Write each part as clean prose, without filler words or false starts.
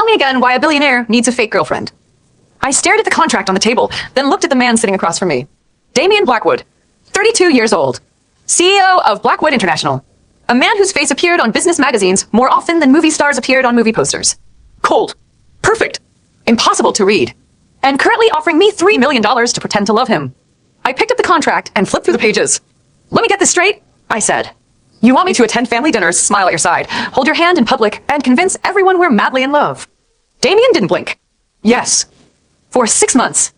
me again why a billionaire needs a fake girlfriend. I stared at the contract on the table, then looked at the man sitting across from me. Damian Blackwood, 32 years old, CEO of Blackwood International. A man whose face appeared on business magazines more often than movie stars appeared on movie posters. Cold. Perfect. Impossible to read. And currently offering me $3 million to pretend to love him. I picked up the contract and flipped through the pages. Let me get this straight, I said. You want me to attend family dinners, smile at your side, hold your hand in public, and convince everyone we're madly in love? Damian didn't blink. Yes. For 6 months.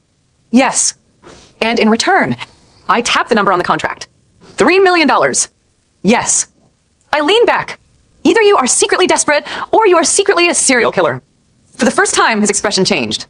Yes. And in return, I tapped the number on the contract. $3 million. Yes. I leaned back. Either you are secretly desperate, or you are secretly a serial killer. For the first time, his expression changed.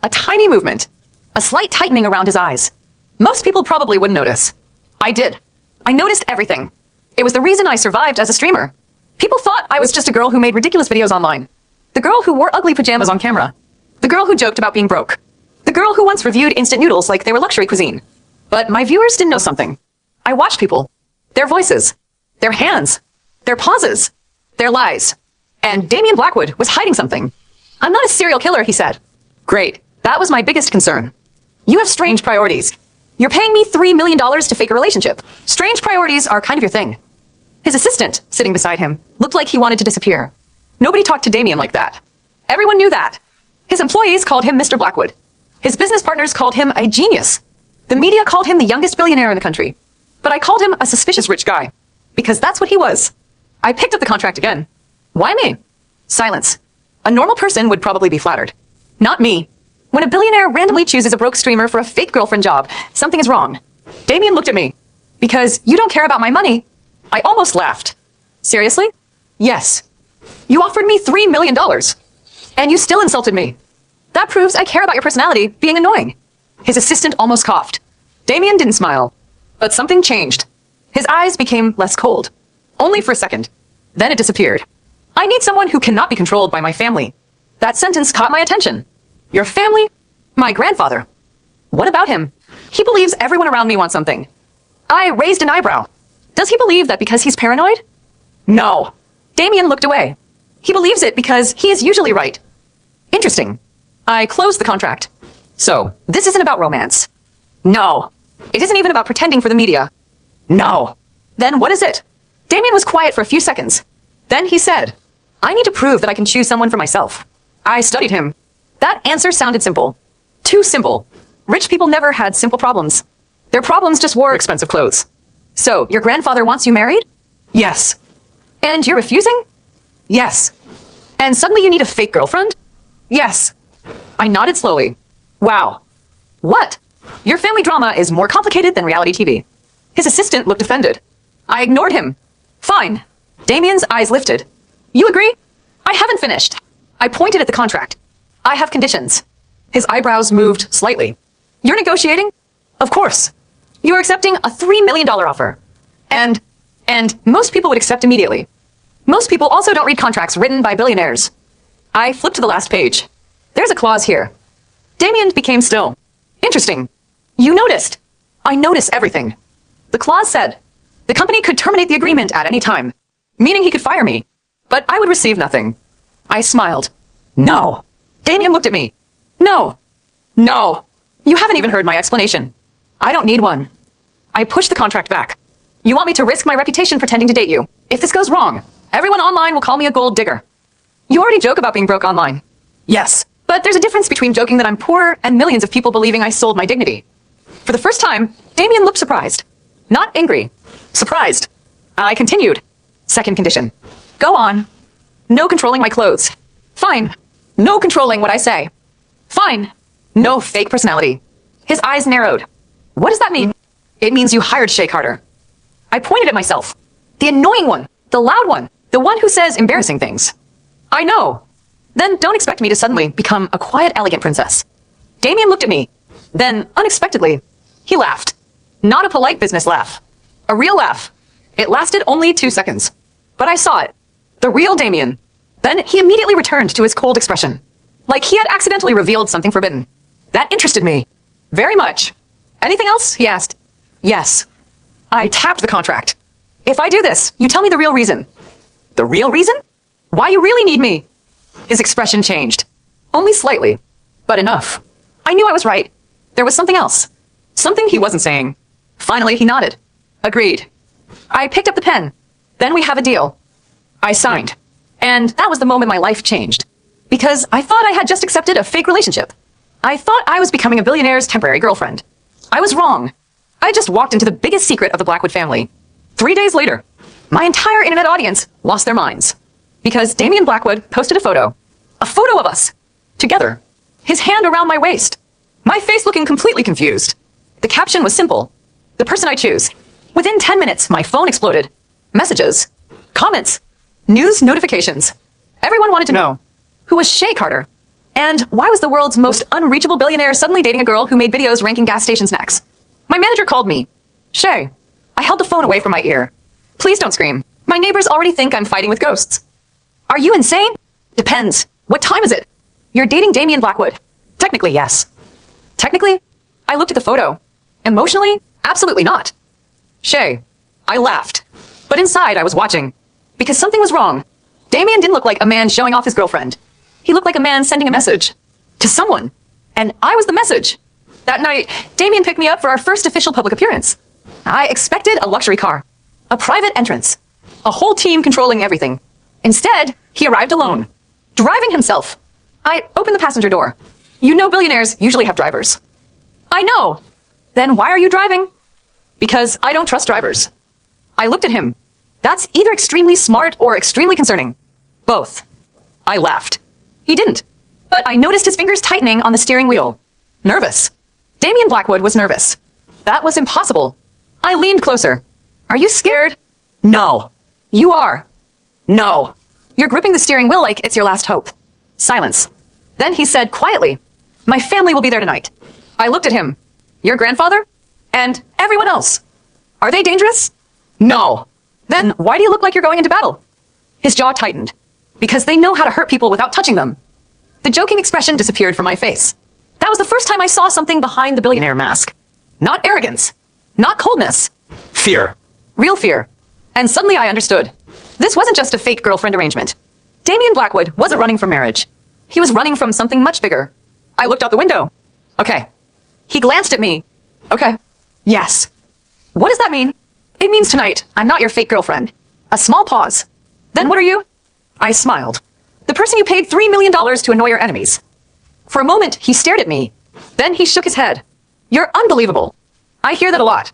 A tiny movement. A slight tightening around his eyes. Most people probably wouldn't notice. I did. I noticed everything. It was the reason I survived as a streamer. People thought I was just a girl who made ridiculous videos online. The girl who wore ugly pajamas on camera. The girl who joked about being broke. The girl who once reviewed instant noodles like they were luxury cuisine. But my viewers didn't know something. I watched people. Their voices. Their hands. Their pauses. Their lies. And Damian Blackwood was hiding something. I'm not a serial killer, he said. Great. That was my biggest concern. You have strange priorities. You're paying me $3 million to fake a relationship. Strange priorities are kind of your thing. His assistant, sitting beside him, looked like he wanted to disappear. Nobody talked to Damian like that. Everyone knew that. His employees called him Mr. Blackwood. His business partners called him a genius. The media called him the youngest billionaire in the country. But I called him a suspicious rich guy. Because that's what he was. I picked up the contract again. Why me? Silence. A normal person would probably be flattered. Not me. When a billionaire randomly chooses a broke streamer for a fake girlfriend job, something is wrong. Damian looked at me. Because you don't care about my money. I almost laughed. Seriously? Yes. You offered me $3 million. And you still insulted me. That proves I care about your personality being annoying. His assistant almost coughed. Damian didn't smile. But something changed. His eyes became less cold. Only for a second. Then it disappeared. I need someone who cannot be controlled by my family. That sentence caught my attention. Your family? My grandfather. What about him? He believes everyone around me wants something. I raised an eyebrow. Does he believe that because he's paranoid? No. Damian looked away. He believes it because he is usually right. Interesting. I closed the contract. So, this isn't about romance. No. It isn't even about pretending for the media. No. Then what is it? Damian was quiet for a few seconds. Then he said, I need to prove that I can choose someone for myself. I studied him. That answer sounded simple. Too simple. Rich people never had simple problems. Their problems just wore expensive clothes. So, your grandfather wants you married? Yes. And you're refusing? Yes. And suddenly you need a fake girlfriend? Yes. I nodded slowly. Wow. What? Your family drama is more complicated than reality TV. His assistant looked offended. I ignored him. Fine. Damian's eyes lifted. You agree? I haven't finished. I pointed at the contract. I have conditions. His eyebrows moved slightly. You're negotiating? Of course. You are accepting a $3 million offer. And most people would accept immediately. Most people also don't read contracts written by billionaires. I flipped to the last page. There's a clause here. Damian became still. Interesting. You noticed. I notice everything. The clause said, the company could terminate the agreement at any time, meaning he could fire me, but I would receive nothing. I smiled. No. Damian looked at me. No. No. You haven't even heard my explanation. I don't need one. I pushed the contract back. You want me to risk my reputation pretending to date you. If this goes wrong, everyone online will call me a gold digger. You already joke about being broke online. Yes, but there's a difference between joking that I'm poor and millions of people believing I sold my dignity. For the first time, Damian looked surprised. Not angry. Surprised. I continued. Second condition. Go on. No controlling my clothes. Fine. No controlling what I say. Fine. No fake personality. His eyes narrowed. What does that mean? It means you hired Shay Carter. I pointed at myself. The annoying one. The loud one. The one who says embarrassing things. I know. Then don't expect me to suddenly become a quiet, elegant princess. Damian looked at me. Then, unexpectedly, he laughed. Not a polite business laugh. A real laugh. It lasted only 2 seconds. But I saw it. The real Damian. Then he immediately returned to his cold expression. Like he had accidentally revealed something forbidden. That interested me. Very much. Anything else? He asked. Yes. I tapped the contract. If I do this, you tell me the real reason. The real reason? Why you really need me? His expression changed. Only slightly. But enough. I knew I was right. There was something else. Something he wasn't saying. Finally, he nodded. Agreed. I picked up the pen. Then we have a deal. I signed. And that was the moment my life changed. Because I thought I had just accepted a fake relationship. I thought I was becoming a billionaire's temporary girlfriend. I was wrong. I just walked into the biggest secret of the Blackwood family. 3 days later, my entire internet audience lost their minds. Because Damien Blackwood posted a photo. A photo of us. Together. His hand around my waist. My face looking completely confused. The caption was simple. The person I choose. Within 10 minutes, my phone exploded. Messages. Comments. News notifications. Everyone wanted to know. Who was Shay Carter? And why was the world's most unreachable billionaire suddenly dating a girl who made videos ranking gas station snacks? My manager called me. Shay. I held the phone away from my ear. Please don't scream. My neighbors already think I'm fighting with ghosts. Are you insane? Depends. What time is it? You're dating Damien Blackwood. Technically, yes. Technically, I looked at the photo. Emotionally, absolutely not. Shay. I laughed. But inside, I was watching. Because something was wrong. Damien didn't look like a man showing off his girlfriend. He looked like a man sending a message. To someone. And I was the message. That night, Damien picked me up for our first official public appearance. I expected a luxury car. A private entrance. A whole team controlling everything. Instead, he arrived alone. Driving himself. I opened the passenger door. You know billionaires usually have drivers. I know. Then why are you driving? Because I don't trust drivers. I looked at him. That's either extremely smart or extremely concerning. Both. I laughed. He didn't. But I noticed his fingers tightening on the steering wheel. Nervous. Damien Blackwood was nervous. That was impossible. I leaned closer. Are you scared? No. You are. No. You're gripping the steering wheel like it's your last hope. Silence. Then he said quietly, my family will be there tonight. I looked at him. Your grandfather? And everyone else. Are they dangerous? No. Then why do you look like you're going into battle? His jaw tightened. Because they know how to hurt people without touching them. The joking expression disappeared from my face. That was the first time I saw something behind the billionaire mask. Not arrogance. Not coldness. Fear. Real fear. And suddenly I understood. This wasn't just a fake girlfriend arrangement. Damien Blackwood wasn't running from marriage. He was running from something much bigger. I looked out the window. Okay. He glanced at me. Okay. Yes. What does that mean? It means tonight, I'm not your fake girlfriend. A small pause. Then what are you? I smiled. The person you paid $3 million to annoy your enemies. For a moment, he stared at me. Then he shook his head. You're unbelievable. I hear that a lot.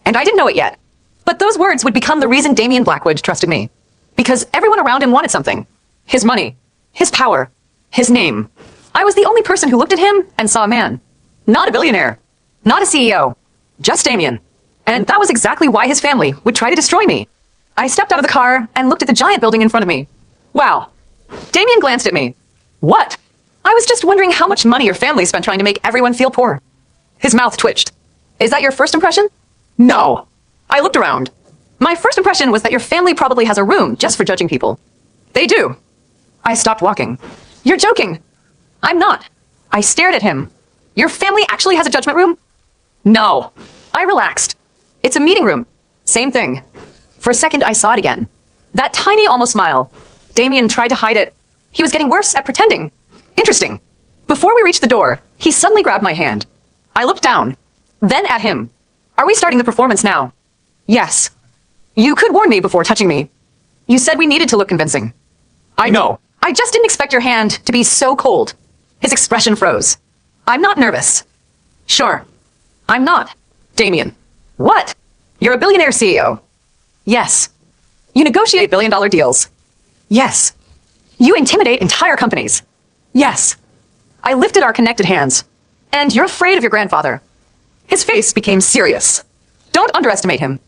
And I didn't know it yet. But those words would become the reason Damien Blackwood trusted me. Because everyone around him wanted something. His money. His power. His name. I was the only person who looked at him and saw a man. Not a billionaire. Not a CEO. Just Damien. And that was exactly why his family would try to destroy me. I stepped out of the car and looked at the giant building in front of me. Wow. Damien glanced at me. What? I was just wondering how much money your family spent trying to make everyone feel poor. His mouth twitched. Is that your first impression? No. I looked around. My first impression was that your family probably has a room just for judging people. They do. I stopped walking. You're joking. I'm not. I stared at him. Your family actually has a judgment room? No. I relaxed. It's a meeting room. Same thing. For a second, I saw it again. That tiny almost smile. Damien tried to hide it. He was getting worse at pretending. Interesting. Before we reached the door, he suddenly grabbed my hand. I looked down. Then at him. Are we starting the performance now? Yes. You could warn me before touching me. You said we needed to look convincing. I know. I just didn't expect your hand to be so cold. His expression froze. I'm not nervous. Sure. I'm not. Damien. What? You're a billionaire CEO. Yes. You negotiate billion-dollar deals. Yes. You intimidate entire companies. Yes. I lifted our connected hands. And you're afraid of your grandfather. His face became serious. Don't underestimate him.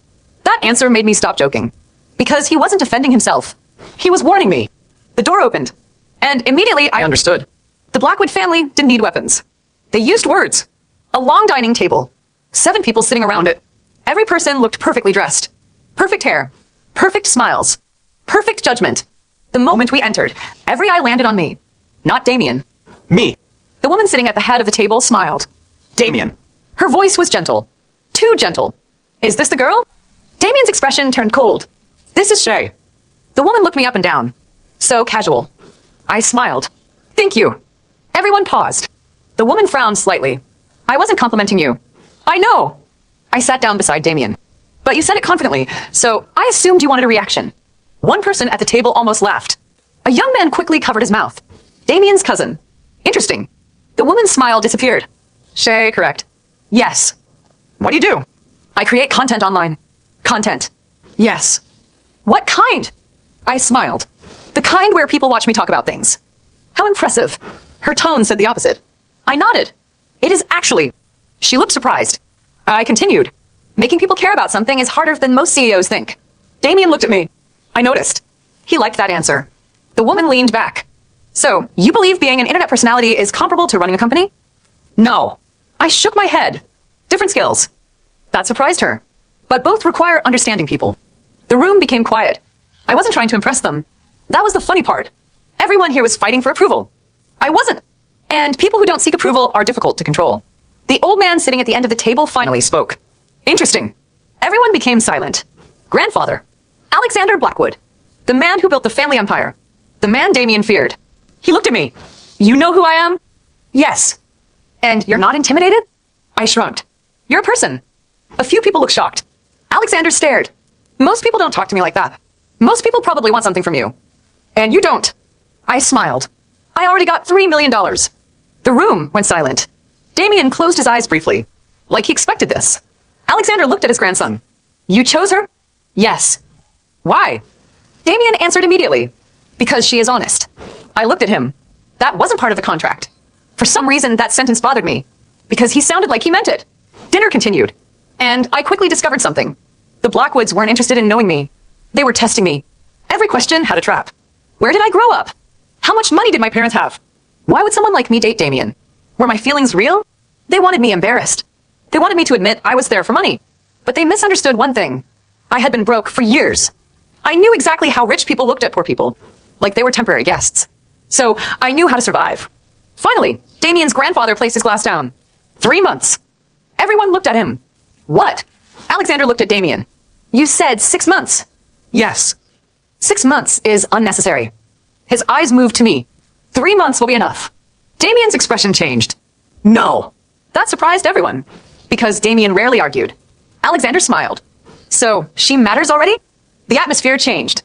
That answer made me stop joking. Because he wasn't defending himself. He was warning me. The door opened. And immediately I understood. The Blackwood family didn't need weapons. They used words. A long dining table. 7 people sitting around it. Every person looked perfectly dressed. Perfect hair. Perfect smiles. Perfect judgment. The moment we entered, every eye landed on me. Not Damien. Me. The woman sitting at the head of the table smiled. Damien. Her voice was gentle. Too gentle. Is this the girl? Damien's expression turned cold. This is Shay. The woman looked me up and down. So casual. I smiled. Thank you. Everyone paused. The woman frowned slightly. I wasn't complimenting you. I know. I sat down beside Damien. But you said it confidently, so I assumed you wanted a reaction. One person at the table almost laughed. A young man quickly covered his mouth. Damien's cousin. Interesting. The woman's smile disappeared. Shay, correct. Yes. What do you do? I create content online. Content. Yes. What kind? I smiled. The kind where people watch me talk about things. How impressive. Her tone said the opposite. I nodded. It is actually. She looked surprised. I continued. Making people care about something is harder than most CEOs think. Damien looked at me. I noticed. He liked that answer. The woman leaned back. So, you believe being an internet personality is comparable to running a company? No. I shook my head. Different skills. That surprised her. But both require understanding people. The room became quiet. I wasn't trying to impress them. That was the funny part. Everyone here was fighting for approval. I wasn't. And people who don't seek approval are difficult to control. The old man sitting at the end of the table finally spoke. Interesting. Everyone became silent. Grandfather. Alexander Blackwood. The man who built the family empire. The man Damien feared. He looked at me. You know who I am? Yes. And you're not intimidated? I shrugged. You're a person. A few people looked shocked. Alexander stared. Most people don't talk to me like that. Most people probably want something from you. And you don't. I smiled. I already got $3 million. The room went silent. Damien closed his eyes briefly, like he expected this. Alexander looked at his grandson. You chose her? Yes. Why? Damien answered immediately. Because she is honest. I looked at him. That wasn't part of the contract. For some reason, that sentence bothered me. Because he sounded like he meant it. Dinner continued. And I quickly discovered something. The Blackwoods weren't interested in knowing me. They were testing me. Every question had a trap. Where did I grow up? How much money did my parents have? Why would someone like me date Damien? Were my feelings real? They wanted me embarrassed. They wanted me to admit I was there for money. But they misunderstood one thing. I had been broke for years. I knew exactly how rich people looked at poor people. Like they were temporary guests. So I knew how to survive. Finally, Damien's grandfather placed his glass down. 3 months. Everyone looked at him. What? Alexander looked at Damien. You said 6 months. Yes. 6 months is unnecessary. His eyes moved to me. 3 months will be enough. Damien's expression changed. No. That surprised everyone. Because Damien rarely argued. Alexander smiled. So, she matters already? The atmosphere changed.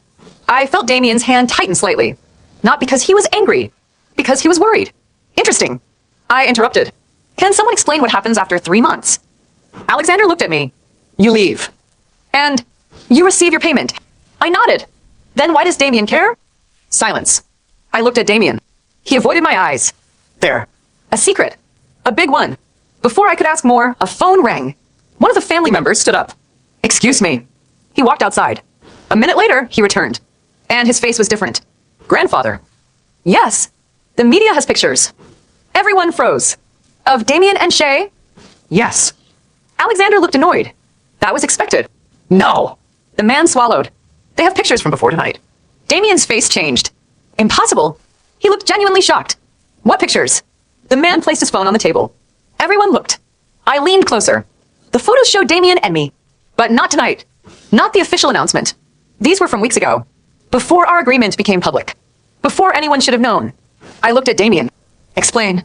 I felt Damien's hand tighten slightly. Not because he was angry. Because he was worried. Interesting. I interrupted. Can someone explain what happens after 3 months? Alexander looked at me. You leave. And you receive your payment. I nodded. Then why does Damien care? Silence. I looked at Damien. He avoided my eyes. There. A secret. A big one. Before I could ask more, a phone rang. One of the family members stood up. Excuse me. He walked outside. A minute later, he returned. And his face was different. Grandfather. Yes. The media has pictures. Everyone froze. Of Damien and Shay? Yes. Alexander looked annoyed. That was expected. No. The man swallowed. They have pictures from before tonight. Damien's face changed. Impossible. He looked genuinely shocked. What pictures? The man placed his phone on the table. Everyone looked. I leaned closer. The photos showed Damien and me. But not tonight. Not the official announcement. These were from weeks ago. Before our agreement became public. Before anyone should have known. I looked at Damien. Explain.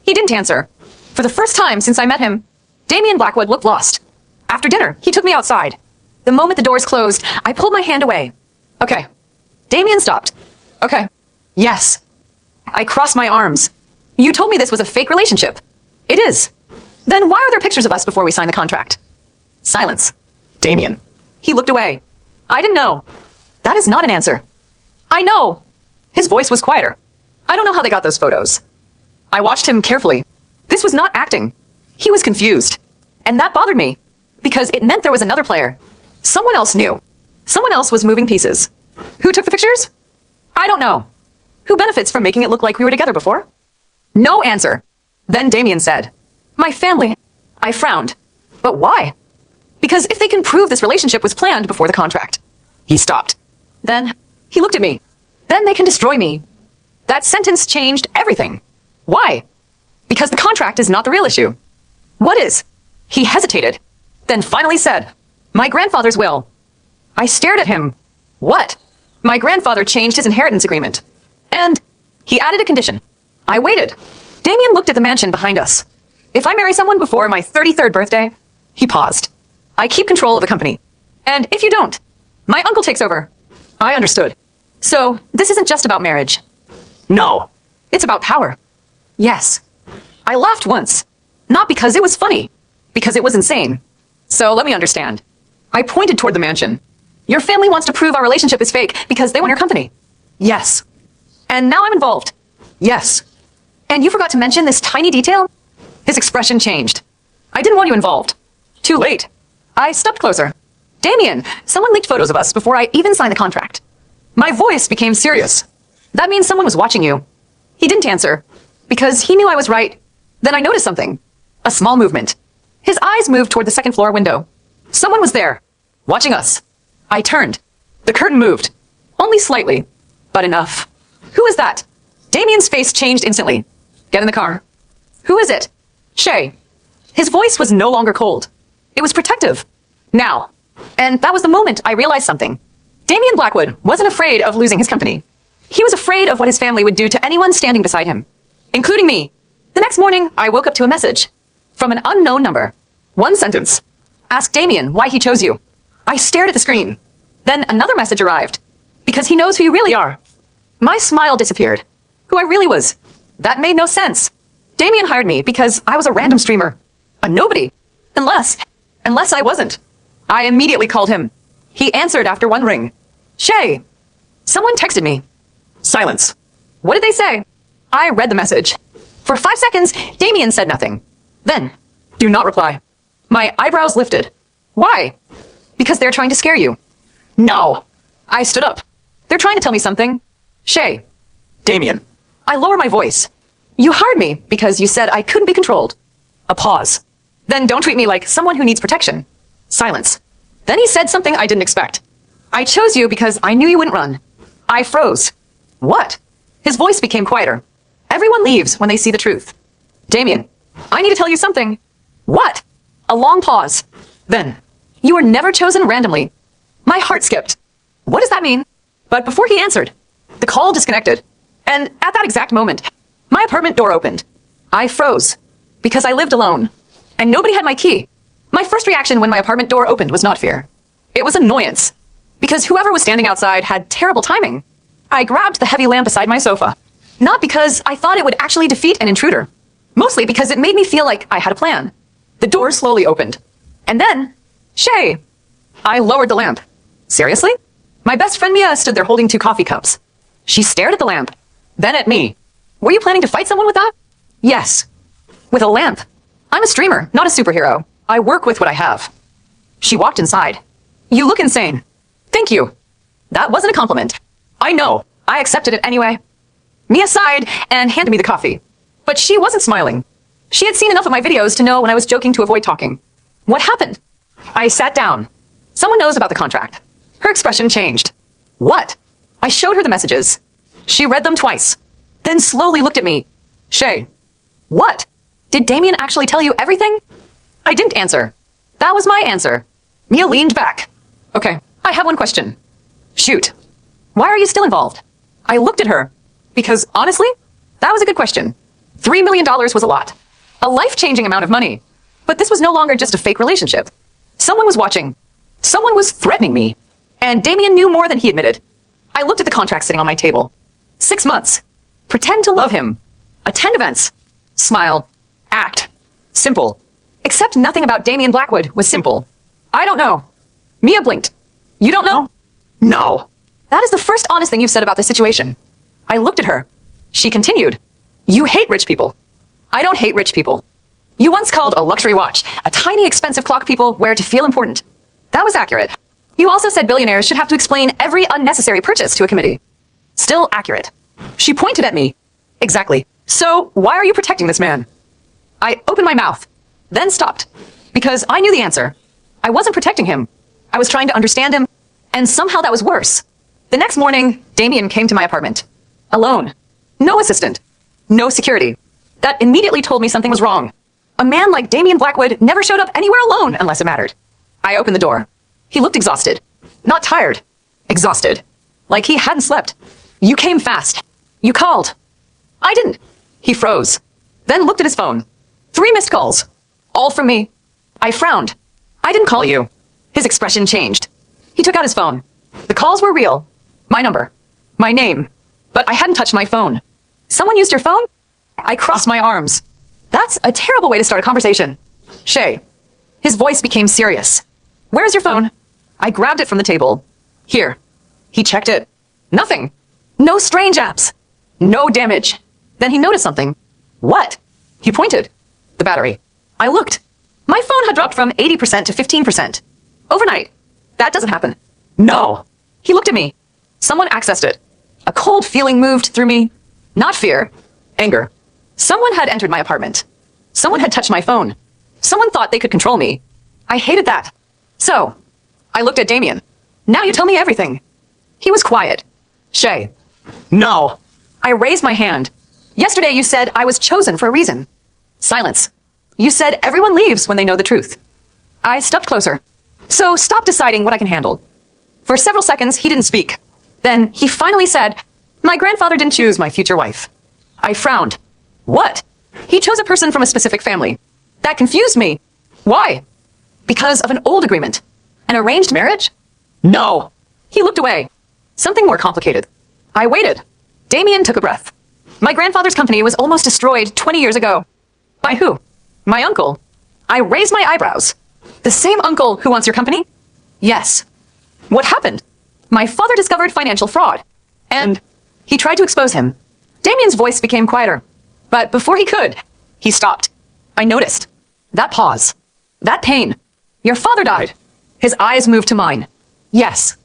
He didn't answer. For the first time since I met him, Damien Blackwood looked lost. After dinner, he took me outside. The moment the doors closed, I pulled my hand away. Okay. Damien stopped. Okay. Yes. I crossed my arms. You told me this was a fake relationship. It is. Then why are there pictures of us before we signed the contract? Silence. Damien. He looked away. I didn't know. That is not an answer. I know. His voice was quieter. I don't know how they got those photos. I watched him carefully. This was not acting. He was confused. And that bothered me. Because it meant there was another player. Someone else knew. Someone else was moving pieces. Who took the pictures? I don't know. Who benefits from making it look like we were together before? No answer. Then Damien said, my family. I frowned. But why? Because if they can prove this relationship was planned before the contract. He stopped. Then he looked at me. Then they can destroy me. That sentence changed everything. Why? Because the contract is not the real issue. What is? He hesitated. Then finally said, my grandfather's will. I stared at him. What? My grandfather changed his inheritance agreement. And he added a condition. I waited. Damien looked at the mansion behind us. If I marry someone before my 33rd birthday, he paused. I keep control of the company. And if you don't, my uncle takes over. I understood. So, this isn't just about marriage. No. It's about power. Yes. I laughed once. Not because it was funny. Because it was insane. So, let me understand. I pointed toward the mansion. Your family wants to prove our relationship is fake because they want your company. Yes. And now I'm involved. Yes. And you forgot to mention this tiny detail? His expression changed. I didn't want you involved. Too late. I stepped closer. Damien, someone leaked photos of us before I even signed the contract. My voice became serious. That means someone was watching you. He didn't answer. Because he knew I was right. Then I noticed something. A small movement. His eyes moved toward the second floor window. Someone was there. Watching us. I turned. The curtain moved. Only slightly. But enough. Who is that? Damien's face changed instantly. Get in the car. Who is it? Shay. His voice was no longer cold. It was protective. Now. And that was the moment I realized something. Damien Blackwood wasn't afraid of losing his company. He was afraid of what his family would do to anyone standing beside him. Including me. The next morning, I woke up to a message. From an unknown number. One sentence. Ask Damien why he chose you. I stared at the screen. Then another message arrived. Because he knows who you really are. My smile disappeared. Who I really was. That made no sense. Damien hired me because I was a random streamer. A nobody. Unless I wasn't. I immediately called him. He answered after one ring. Shay. Someone texted me. Silence. What did they say? I read the message. For 5 seconds, Damien said nothing. Then, do not reply. My eyebrows lifted. Why? Because they're trying to scare you. No. I stood up. They're trying to tell me something. Shay. Damien. I lower my voice. You hired me because you said I couldn't be controlled. A pause. Then don't treat me like someone who needs protection. Silence. Then he said something I didn't expect. I chose you because I knew you wouldn't run. I froze. What? His voice became quieter. Everyone leaves when they see the truth. Damien, I need to tell you something. What? A long pause. Then, you were never chosen randomly. My heart skipped. What does that mean? But before he answered, the call disconnected. And at that exact moment, my apartment door opened. I froze. Because I lived alone. And nobody had my key. My first reaction when my apartment door opened was not fear. It was annoyance. Because whoever was standing outside had terrible timing. I grabbed the heavy lamp beside my sofa. Not because I thought it would actually defeat an intruder. Mostly because it made me feel like I had a plan. The door slowly opened. And then, Shay. I lowered the lamp. Seriously? My best friend Mia stood there holding 2 coffee cups. She stared at the lamp. Then at me. Were you planning to fight someone with that? Yes. With a lamp. I'm a streamer, not a superhero. I work with what I have. She walked inside. You look insane. Thank you. That wasn't a compliment. I know. I accepted it anyway. Mia sighed and handed me the coffee. But she wasn't smiling. She had seen enough of my videos to know when I was joking to avoid talking. What happened? I sat down. Someone knows about the contract. Her expression changed. What? I showed her the messages. She read them twice. Then slowly looked at me. Shay. What? Did Damien actually tell you everything? I didn't answer. That was my answer. Mia leaned back. Okay, I have one question. Shoot. Why are you still involved? I looked at her. Because, honestly, that was a good question. $3 million was a lot. A life-changing amount of money. But this was no longer just a fake relationship. Someone was watching. Someone was threatening me. And Damien knew more than he admitted. I looked at the contract sitting on my table. 6 months. Pretend to love him. Attend events. Smile. Act. Simple. Except nothing about Damien Blackwood was simple. I don't know. Mia blinked. You don't know? No. That is the first honest thing you've said about this situation. I looked at her. She continued. You hate rich people. I don't hate rich people. You once called a luxury watch, a tiny expensive clock people wear to feel important. That was accurate. You also said billionaires should have to explain every unnecessary purchase to a committee. Still accurate. She pointed at me. Exactly. So, why are you protecting this man? I opened my mouth, then stopped. Because I knew the answer. I wasn't protecting him. I was trying to understand him, and somehow that was worse. The next morning, Damien came to my apartment. Alone. No assistant. No security. That immediately told me something was wrong. A man like Damien Blackwood never showed up anywhere alone unless it mattered. I opened the door. He looked exhausted. Not tired. Exhausted. Like he hadn't slept. You came fast. You called. I didn't. He froze, then looked at his phone. 3 missed calls. All from me. I frowned. I didn't call you. His expression changed. He took out his phone. The calls were real. My number. My name. But I hadn't touched my phone. Someone used your phone? I crossed my arms. That's a terrible way to start a conversation. Shay. His voice became serious. Where's your phone? I grabbed it from the table. Here. He checked it. Nothing. No strange apps. No damage. Then he noticed something. What? He pointed. The battery. I looked. My phone had dropped from 80% to 15%. Overnight. That doesn't happen. No. He looked at me. Someone accessed it. A cold feeling moved through me. Not fear. Anger. Someone had entered my apartment. Someone had touched my phone. Someone thought they could control me. I hated that. So, I looked at Damien. Now you tell me everything. He was quiet. Shay. No. I raised my hand. Yesterday you said I was chosen for a reason. Silence. You said everyone leaves when they know the truth. I stepped closer. So stop deciding what I can handle. For several seconds, he didn't speak. Then he finally said, my grandfather didn't choose my future wife. I frowned. What? He chose a person from a specific family. That confused me. Why? Because of an old agreement. An arranged marriage? No. He looked away. Something more complicated. I waited. Damien took a breath. My grandfather's company was almost destroyed 20 years ago. By who? My uncle. I raised my eyebrows. The same uncle who wants your company? Yes. What happened? My father discovered financial fraud. And he tried to expose him. Damien's voice became quieter. But before he could, he stopped. I noticed. That pause. That pain. Your father died. His eyes moved to mine. Yes.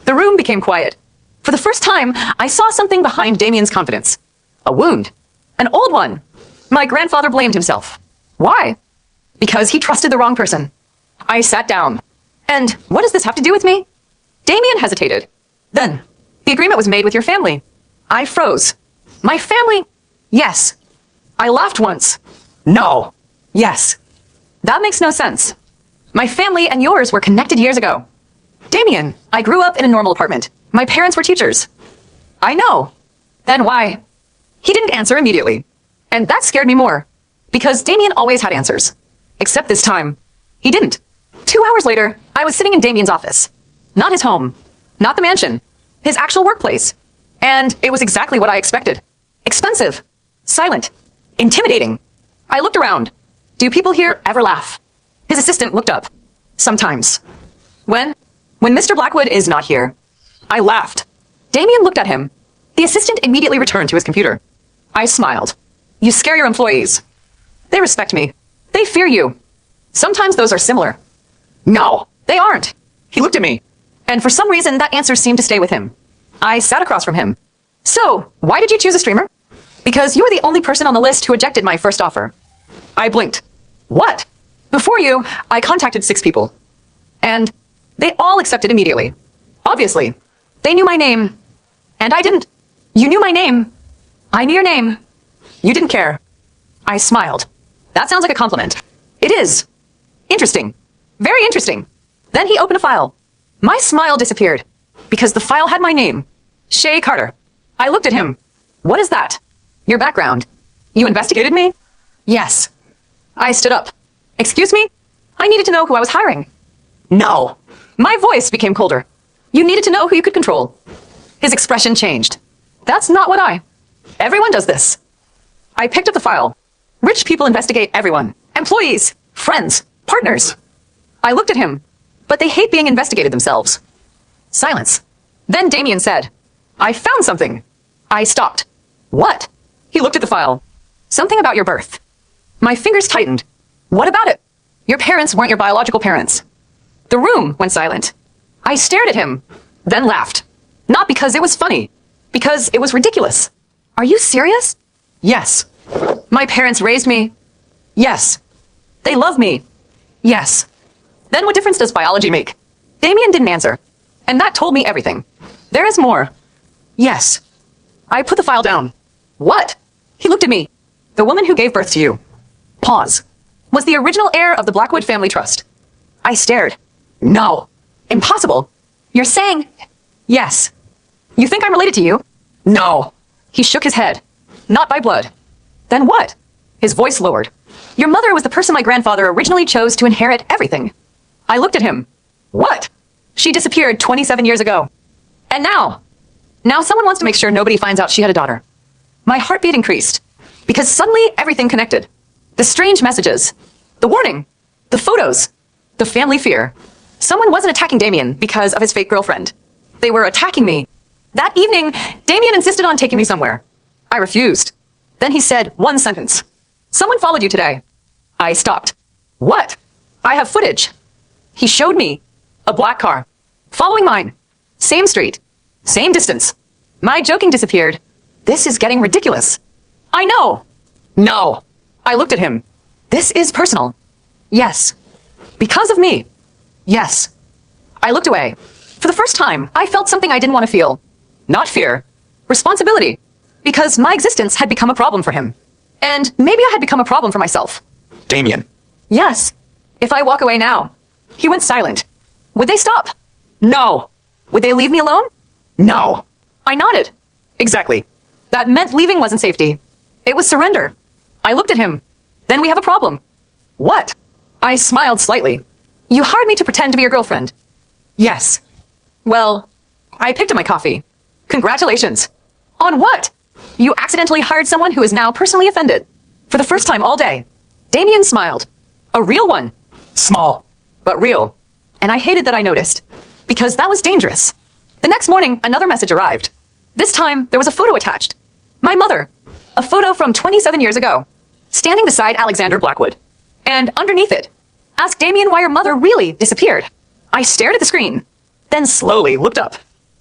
The room became quiet. For the first time, I saw something behind Damien's confidence. A wound. An old one. My grandfather blamed himself. Why? Because he trusted the wrong person. I sat down. And what does this have to do with me? Damien hesitated. Then, the agreement was made with your family. I froze. My family? Yes. I laughed once. No. Yes. That makes no sense. My family and yours were connected years ago. Damien, I grew up in a normal apartment. My parents were teachers. I know. Then why? He didn't answer immediately. And that scared me more. Because Damien always had answers. Except this time, he didn't. 2 hours later, I was sitting in Damien's office. Not his home. Not the mansion. His actual workplace. And it was exactly what I expected. Expensive. Silent. Intimidating. I looked around. Do people here ever laugh? His assistant looked up. Sometimes. When Mr. Blackwood is not here. I laughed. Damien looked at him. The assistant immediately returned to his computer. I smiled. You scare your employees. They respect me. They fear you. Sometimes those are similar. No, they aren't. He looked at me. And for some reason, that answer seemed to stay with him. I sat across from him. So, why did you choose a streamer? Because you were the only person on the list who rejected my first offer. I blinked. What? Before you, I contacted 6 people. And they all accepted immediately. Obviously. They knew my name. And I didn't. You knew my name. I knew your name. You didn't care. I smiled. That sounds like a compliment. It is. Interesting. Very interesting. Then he opened a file. My smile disappeared. Because the file had my name. Shay Carter. I looked at him. What is that? Your background. You investigated me? Yes. I stood up. Excuse me? I needed to know who I was hiring. No. My voice became colder. You needed to know who you could control. His expression changed. That's not what I... Everyone does this. I picked up the file. Rich people investigate everyone. Employees, friends, partners. I looked at him, but they hate being investigated themselves. Silence. Then Damien said, I found something. I stopped. What? He looked at the file. Something about your birth. My fingers tightened. What about it? Your parents weren't your biological parents. The room went silent. I stared at him, then laughed. Not because it was funny, because it was ridiculous. Are you serious? Yes. My parents raised me. Yes. They love me. Yes. Then what difference does biology make? Damien didn't answer. And that told me everything. There is more. Yes. I put the file down. What? He looked at me. The woman who gave birth to you. Pause. Was the original heir of the Blackwood family trust. I stared. No. Impossible. You're saying... Yes. You think I'm related to you? No. He shook his head. Not by blood. Then what? His voice lowered. Your mother was the person my grandfather originally chose to inherit everything. I looked at him. What? She disappeared 27 years ago. And now someone wants to make sure nobody finds out she had a daughter. My heartbeat increased, because suddenly everything connected. The strange messages, the warning, the photos, the family fear. Someone wasn't attacking Damien because of his fake girlfriend. They were attacking me. That evening, Damien insisted on taking me somewhere. I refused. Then he said one sentence. Someone followed you today. I stopped. What? I have footage. He showed me a black car, following mine. Same street, same distance. My joking disappeared. This is getting ridiculous. I know. No. I looked at him. This is personal. Yes. Because of me. Yes. I looked away. For the first time, I felt something I didn't want to feel. Not fear. Responsibility. Because my existence had become a problem for him. And maybe I had become a problem for myself. Damien. Yes. If I walk away now. He went silent. Would they stop? No. Would they leave me alone? No. I nodded. Exactly. That meant leaving wasn't safety. It was surrender. I looked at him. Then we have a problem. What? I smiled slightly. You hired me to pretend to be your girlfriend. Yes. Well, I picked up my coffee. Congratulations. On what? You accidentally hired someone who is now personally offended. For the first time all day. Damien smiled. A real one. Small. But real. And I hated that I noticed. Because that was dangerous. The next morning, another message arrived. This time, there was a photo attached. My mother. A photo from 27 years ago. Standing beside Alexander Blackwood. And underneath it, ask Damien why your mother really disappeared. I stared at the screen, then slowly looked up.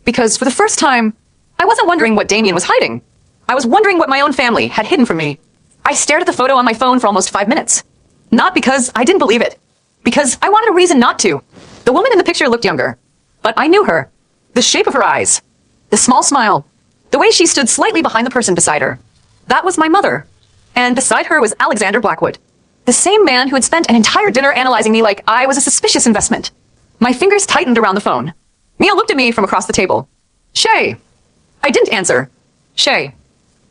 Because for the first time, I wasn't wondering what Damien was hiding. I was wondering what my own family had hidden from me. I stared at the photo on my phone for almost 5 minutes. Not because I didn't believe it. Because I wanted a reason not to. The woman in the picture looked younger. But I knew her. The shape of her eyes. The small smile. The way she stood slightly behind the person beside her. That was my mother. And beside her was Alexander Blackwood. The same man who had spent an entire dinner analyzing me like I was a suspicious investment. My fingers tightened around the phone. Mia looked at me from across the table. Shay. I didn't answer. Shay.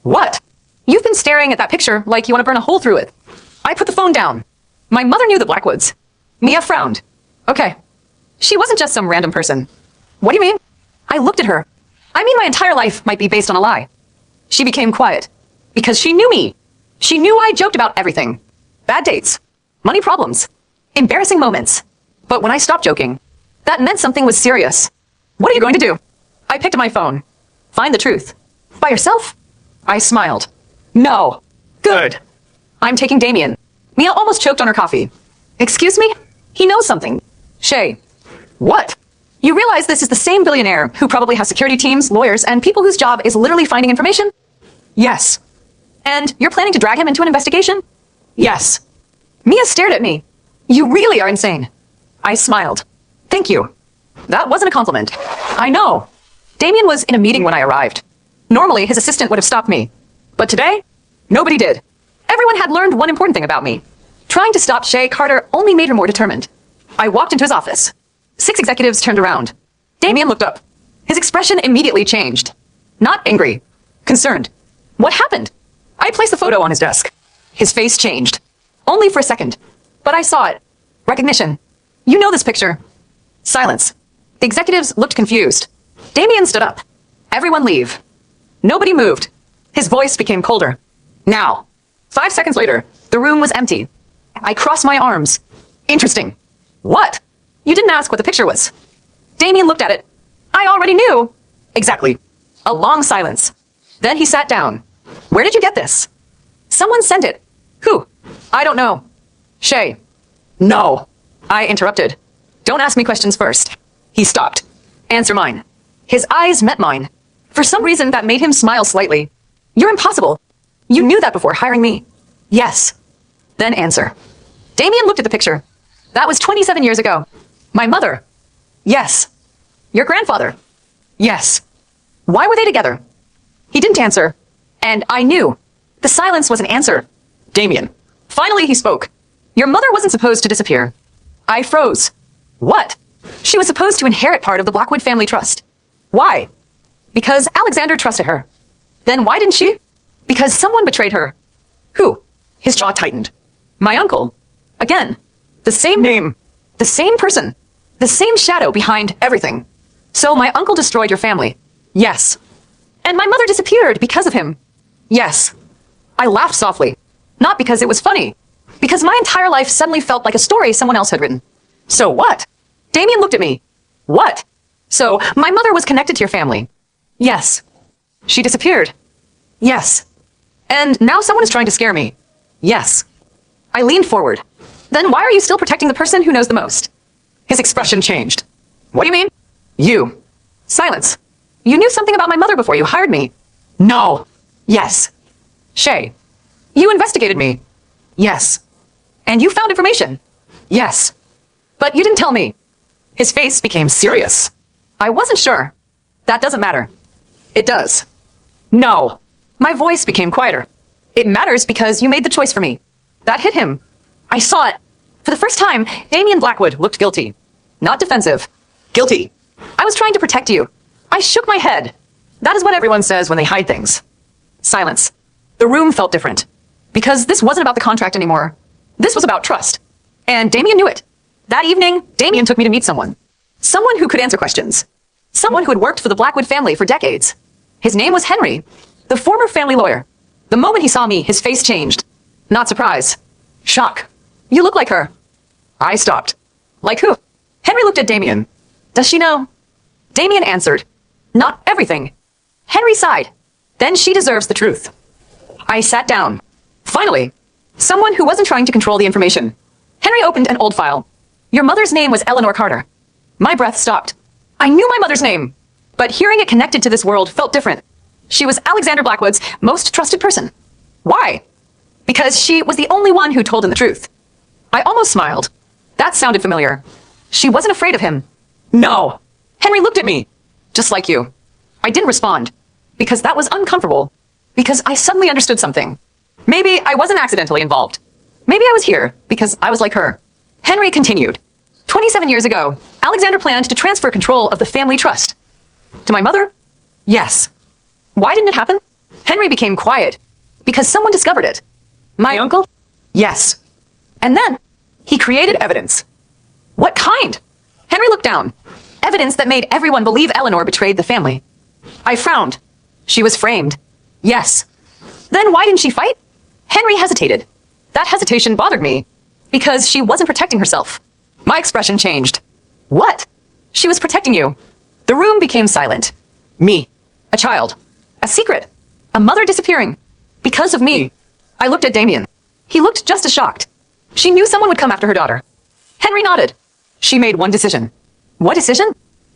What? You've been staring at that picture like you want to burn a hole through it. I put the phone down. My mother knew the Blackwoods. Mia frowned. Okay. She wasn't just some random person. What do you mean? I looked at her. I mean my entire life might be based on a lie. She became quiet. Because she knew me. She knew I joked about everything. Bad dates. Money problems. Embarrassing moments. But when I stopped joking, that meant something was serious. What are you going to do? I picked up my phone. Find the truth. By yourself? I smiled. No. Good. I'm taking Damien. Mia almost choked on her coffee. Excuse me? He knows something. Shay. What? You realize this is the same billionaire who probably has security teams, lawyers, and people whose job is literally finding information? Yes. And you're planning to drag him into an investigation? Yes. Mia stared at me. You really are insane. I smiled. Thank you. That wasn't a compliment. I know. Damien was in a meeting when I arrived. Normally, his assistant would have stopped me. But today, nobody did. Everyone had learned one important thing about me. Trying to stop Shay Carter only made her more determined. I walked into his office. 6 executives turned around. Damien looked up. His expression immediately changed. Not angry. Concerned. What happened? I placed the photo on his desk. His face changed. Only for a second. But I saw it. Recognition. You know this picture. Silence. The executives looked confused. Damien stood up. Everyone leave. Nobody moved. His voice became colder. Now. 5 seconds later, the room was empty. I crossed my arms. Interesting. What? You didn't ask what the picture was. Damien looked at it. I already knew. Exactly. A long silence. Then he sat down. Where did you get this? Someone sent it. Who? I don't know. Shay. No. I interrupted. Don't ask me questions first. He stopped. Answer mine. His eyes met mine. For some reason, that made him smile slightly. You're impossible. You knew that before hiring me. Yes. Then answer. Damien looked at the picture. That was 27 years ago. My mother. Yes. Your grandfather. Yes. Why were they together? He didn't answer. And I knew. The silence was an answer. Damien. Finally he spoke. Your mother wasn't supposed to disappear. I froze. What? She was supposed to inherit part of the Blackwood family trust. Why? Because Alexander trusted her. Then why didn't she? Because someone betrayed her. Who? His jaw tightened. My uncle. Again. The same name. The same person. The same shadow behind everything. So my uncle destroyed your family. Yes. And my mother disappeared because of him. Yes. I laughed softly. Not because it was funny. Because my entire life suddenly felt like a story someone else had written. So what? Damien looked at me. What? So my mother was connected to your family. Yes. She disappeared. Yes. And now someone is trying to scare me. Yes. I leaned forward. Then why are you still protecting the person who knows the most? His expression changed. What do you mean? You. Silence. You knew something about my mother before you hired me. No. Yes. Shay. You investigated me. Yes. And you found information. Yes. But you didn't tell me. His face became serious. I wasn't sure. That doesn't matter. It does. No. My voice became quieter. It matters because you made the choice for me. That hit him. I saw it. For the first time, Damien Blackwood looked guilty. Not defensive. Guilty. I was trying to protect you. I shook my head. That is what everyone says when they hide things. Silence. The room felt different. Because this wasn't about the contract anymore. This was about trust. And Damien knew it. That evening, Damien took me to meet someone. Someone who could answer questions. Someone who had worked for the Blackwood family for decades. His name was Henry, the former family lawyer. The moment he saw me, his face changed. Not surprise. Shock. You look like her. I stopped. Like who? Henry looked at Damien. Does she know? Damien answered. Not everything. Henry sighed. Then she deserves the truth. I sat down. Finally, someone who wasn't trying to control the information. Henry opened an old file. Your mother's name was Eleanor Carter. My breath stopped. I knew my mother's name, but hearing it connected to this world felt different. She was Alexander Blackwood's most trusted person. Why? Because she was the only one who told him the truth. I almost smiled. That sounded familiar. She wasn't afraid of him. No. Henry looked at me. Just like you. I didn't respond. Because that was uncomfortable. Because I suddenly understood something. Maybe I wasn't accidentally involved. Maybe I was here because I was like her. Henry continued. 27 years ago, Alexander planned to transfer control of the family trust. To my mother? Yes. Why didn't it happen? Henry became quiet. Because someone discovered it. My uncle? Yes. And then, he created evidence. What kind? Henry looked down. Evidence that made everyone believe Eleanor betrayed the family. I frowned. She was framed. Yes. Then why didn't she fight? Henry hesitated. That hesitation bothered me. Because she wasn't protecting herself. My expression changed. What? She was protecting you. The room became silent. Me. A child. A secret. A mother disappearing. Because of me. I looked at Damien. He looked just as shocked. She knew someone would come after her daughter. Henry nodded. She made one decision. What decision?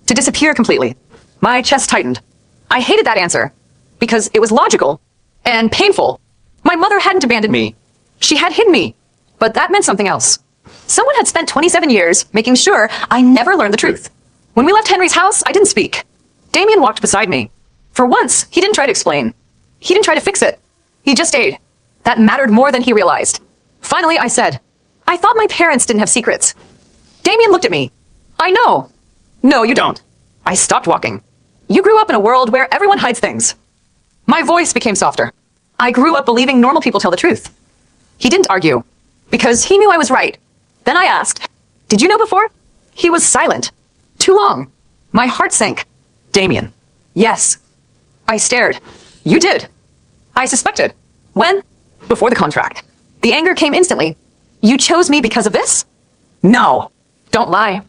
To disappear completely. My chest tightened. I hated that answer. Because it was logical. And painful. My mother hadn't abandoned me. She had hidden me. But that meant something else. Someone had spent 27 years making sure I never learned the truth. When we left Henry's house, I didn't speak. Damien walked beside me. For once, he didn't try to explain. He didn't try to fix it. He just stayed. That mattered more than he realized. Finally, I said, I thought my parents didn't have secrets. Damien looked at me. I know. No, you don't. I stopped walking. You grew up in a world where everyone hides things. My voice became softer. I grew up believing normal people tell the truth. He didn't argue, because he knew I was right. Then I asked, did you know before? He was silent. Too long. My heart sank. Damien. Yes. I stared. You did. I suspected. When? Before the contract. The anger came instantly. You chose me because of this? No. Don't lie.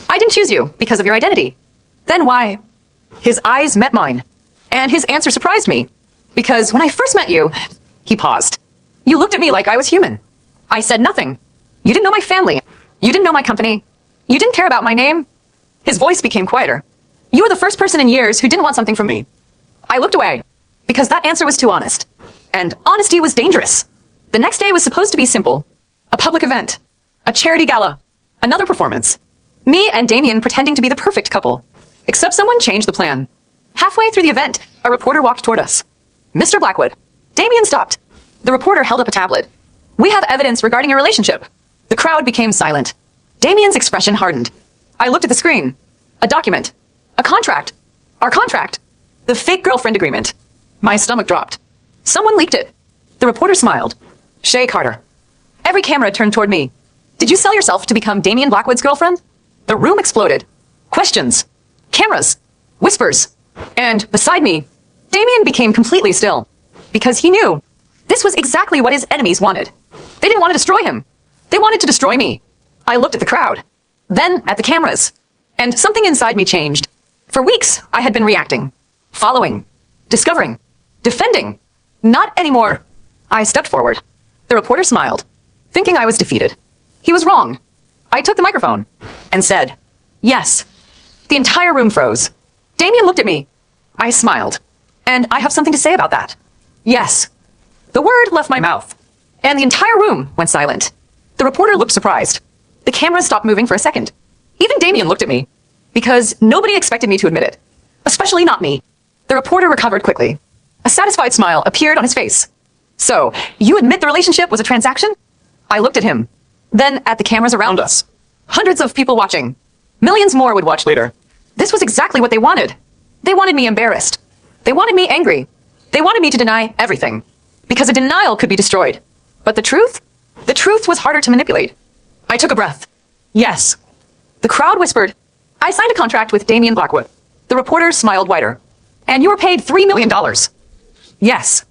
I didn't choose you because of your identity. Then why? His eyes met mine. And his answer surprised me. Because when I first met you, he paused. You looked at me like I was human. I said nothing. You didn't know my family. You didn't know my company. You didn't care about my name. His voice became quieter. You were the first person in years who didn't want something from me. I looked away. Because that answer was too honest. And honesty was dangerous. The next day was supposed to be simple. A public event. A charity gala. Another performance. Me and Damien pretending to be the perfect couple. Except someone changed the plan. Halfway through the event, a reporter walked toward us. Mr. Blackwood. Damien stopped. The reporter held up a tablet. We have evidence regarding your relationship. The crowd became silent. Damien's expression hardened. I looked at the screen. A document. A contract. Our contract. The fake girlfriend agreement. My stomach dropped. Someone leaked it. The reporter smiled. Shay Carter. Every camera turned toward me. Did you sell yourself to become Damian Blackwood's girlfriend? The room exploded. Questions. Cameras. Whispers. And beside me, Damian became completely still. Because he knew this was exactly what his enemies wanted. They didn't want to destroy him. They wanted to destroy me. I looked at the crowd. Then at the cameras. And something inside me changed. For weeks, I had been reacting. Following. Discovering. Defending. Not anymore. I stepped forward. The reporter smiled, thinking I was defeated. He was wrong. I took the microphone and said, yes. The entire room froze. Damian looked at me. I smiled. And I have something to say about that. Yes. The word left my mouth, and the entire room went silent. The reporter looked surprised. The camera stopped moving for a second. Even Damian looked at me, because nobody expected me to admit it, especially not me. The reporter recovered quickly. A satisfied smile appeared on his face. So, you admit the relationship was a transaction? I looked at him, then at the cameras around us. Hundreds of people watching. Millions more would watch later. This was exactly what they wanted. They wanted me embarrassed. They wanted me angry. They wanted me to deny everything, because a denial could be destroyed. But the truth? The truth was harder to manipulate. I took a breath. Yes. The crowd whispered, I signed a contract with Damian Blackwood. The reporter smiled wider. And you were paid $3 million. Yes.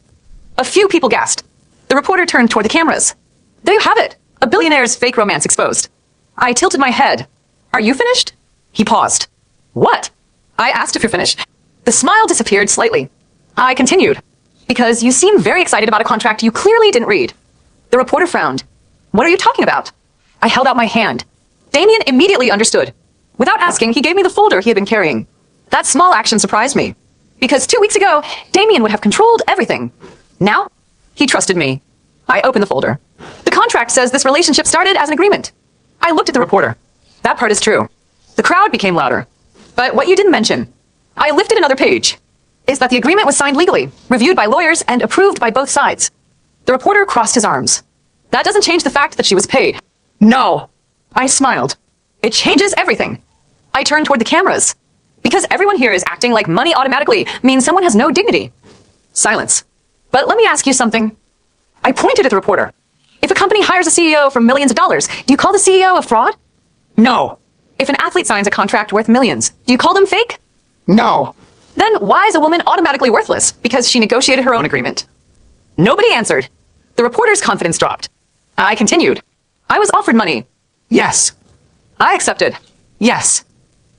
A few people gasped. The reporter turned toward the cameras. There you have it. A billionaire's fake romance exposed. I tilted my head. Are you finished? He paused. What? I asked if you're finished. The smile disappeared slightly. I continued. Because you seem very excited about a contract you clearly didn't read. The reporter frowned. What are you talking about? I held out my hand. Damian immediately understood. Without asking, he gave me the folder he had been carrying. That small action surprised me. Because 2 weeks ago, Damian would have controlled everything. Now, he trusted me. I opened the folder. The contract says this relationship started as an agreement. I looked at the reporter. That part is true. The crowd became louder. But what you didn't mention, I lifted another page, is that the agreement was signed legally, reviewed by lawyers, and approved by both sides. The reporter crossed his arms. That doesn't change the fact that she was paid. No. I smiled. It changes everything. I turned toward the cameras. Because everyone here is acting like money automatically means someone has no dignity. Silence. But let me ask you something. I pointed at the reporter. If a company hires a CEO for millions of dollars, do you call the CEO a fraud? No. If an athlete signs a contract worth millions, do you call them fake? No. Then why is a woman automatically worthless? Because she negotiated her own agreement. Nobody answered. The reporter's confidence dropped. I continued. I was offered money. Yes. I accepted. Yes.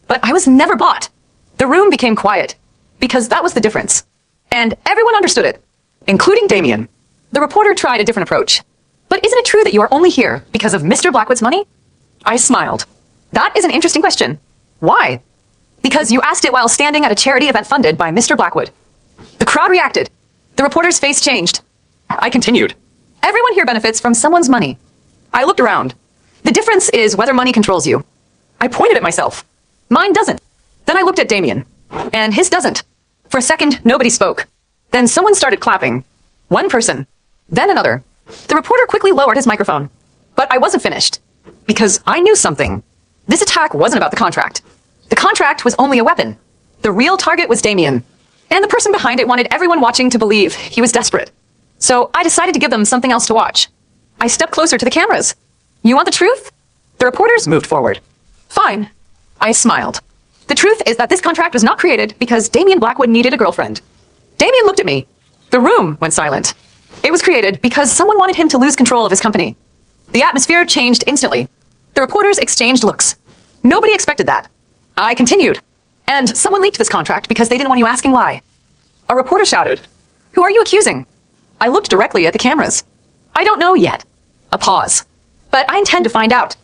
But I was never bought. The room became quiet. Because that was the difference. And everyone understood it. Including Damian. The reporter tried a different approach. But isn't it true that you are only here because of Mr. Blackwood's money? I smiled. That is an interesting question. Why? Because you asked it while standing at a charity event funded by Mr. Blackwood. The crowd reacted. The reporter's face changed. I continued. Everyone here benefits from someone's money. I looked around. The difference is whether money controls you. I pointed at myself. Mine doesn't. Then I looked at Damian. And his doesn't. For a second, nobody spoke. Then someone started clapping. One person. Then another. The reporter quickly lowered his microphone. But I wasn't finished. Because I knew something. This attack wasn't about the contract. The contract was only a weapon. The real target was Damian. And the person behind it wanted everyone watching to believe he was desperate. So I decided to give them something else to watch. I stepped closer to the cameras. You want the truth? The reporters moved forward. Fine. I smiled. The truth is that this contract was not created because Damian Blackwood needed a girlfriend. Damian looked at me. The room went silent. It was created because someone wanted him to lose control of his company. The atmosphere changed instantly. The reporters exchanged looks. Nobody expected that. I continued. And someone leaked this contract because they didn't want you asking why. A reporter shouted, "Who are you accusing?" I looked directly at the cameras. I don't know yet. A pause. But I intend to find out.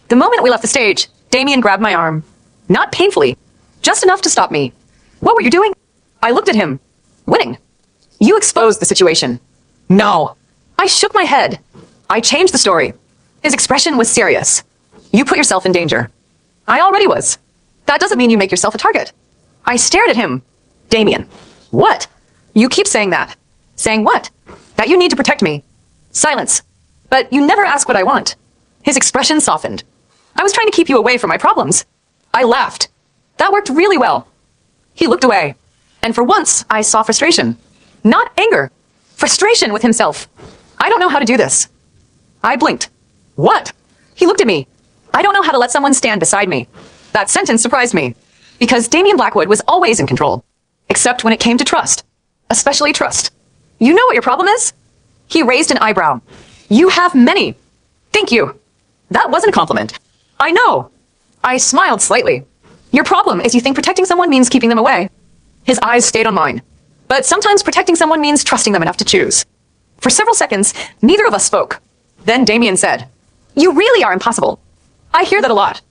The moment we left the stage, Damian grabbed my arm. Not painfully. Just enough to stop me. What were you doing? I looked at him. Winning. You exposed the situation. No. I shook my head. I changed the story. His expression was serious. You put yourself in danger. I already was. That doesn't mean you make yourself a target. I stared at him. Damian. What? You keep saying that. Saying what? That you need to protect me. Silence. But you never ask what I want. His expression softened. I was trying to keep you away from my problems. I laughed. That worked really well. He looked away. And for once, I saw frustration. Not anger. Frustration with himself. I don't know how to do this. I blinked. What? He looked at me. I don't know how to let someone stand beside me. That sentence surprised me, because Damian Blackwood was always in control, except when it came to trust, especially trust. You know what your problem is? He raised an eyebrow. You have many. Thank you. That wasn't a compliment. I know. I smiled slightly. Your problem is you think protecting someone means keeping them away. His eyes stayed on mine. But sometimes protecting someone means trusting them enough to choose. For several seconds, neither of us spoke. Then Damian said, "You really are impossible." I hear that a lot.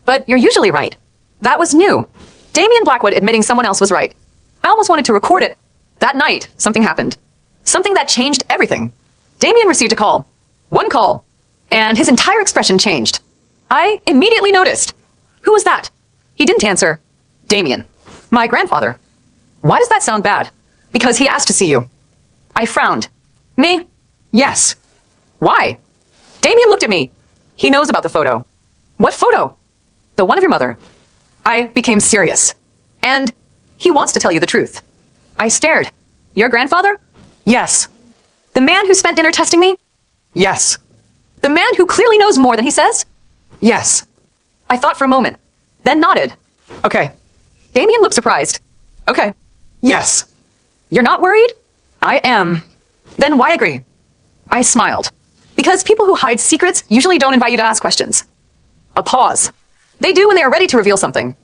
But you're usually right. That was new. Damian Blackwood admitting someone else was right. I almost wanted to record it. That night, something happened. Something that changed everything. Damian received a call. One call. And his entire expression changed. I immediately noticed. Who was that? He didn't answer. Damian. My grandfather. Why does that sound bad? Because he asked to see you. I frowned. Me? Yes. Why? Damian looked at me. He knows about the photo. What photo? The one of your mother. I became serious. And he wants to tell you the truth. I stared. Your grandfather? Yes. The man who spent dinner testing me? Yes. The man who clearly knows more than he says? Yes. I thought for a moment, then nodded. Okay. Damian looked surprised. Okay. Yes. You're not worried? I am. Then why agree? I smiled. Because people who hide secrets usually don't invite you to ask questions. A pause. They do when they are ready to reveal something.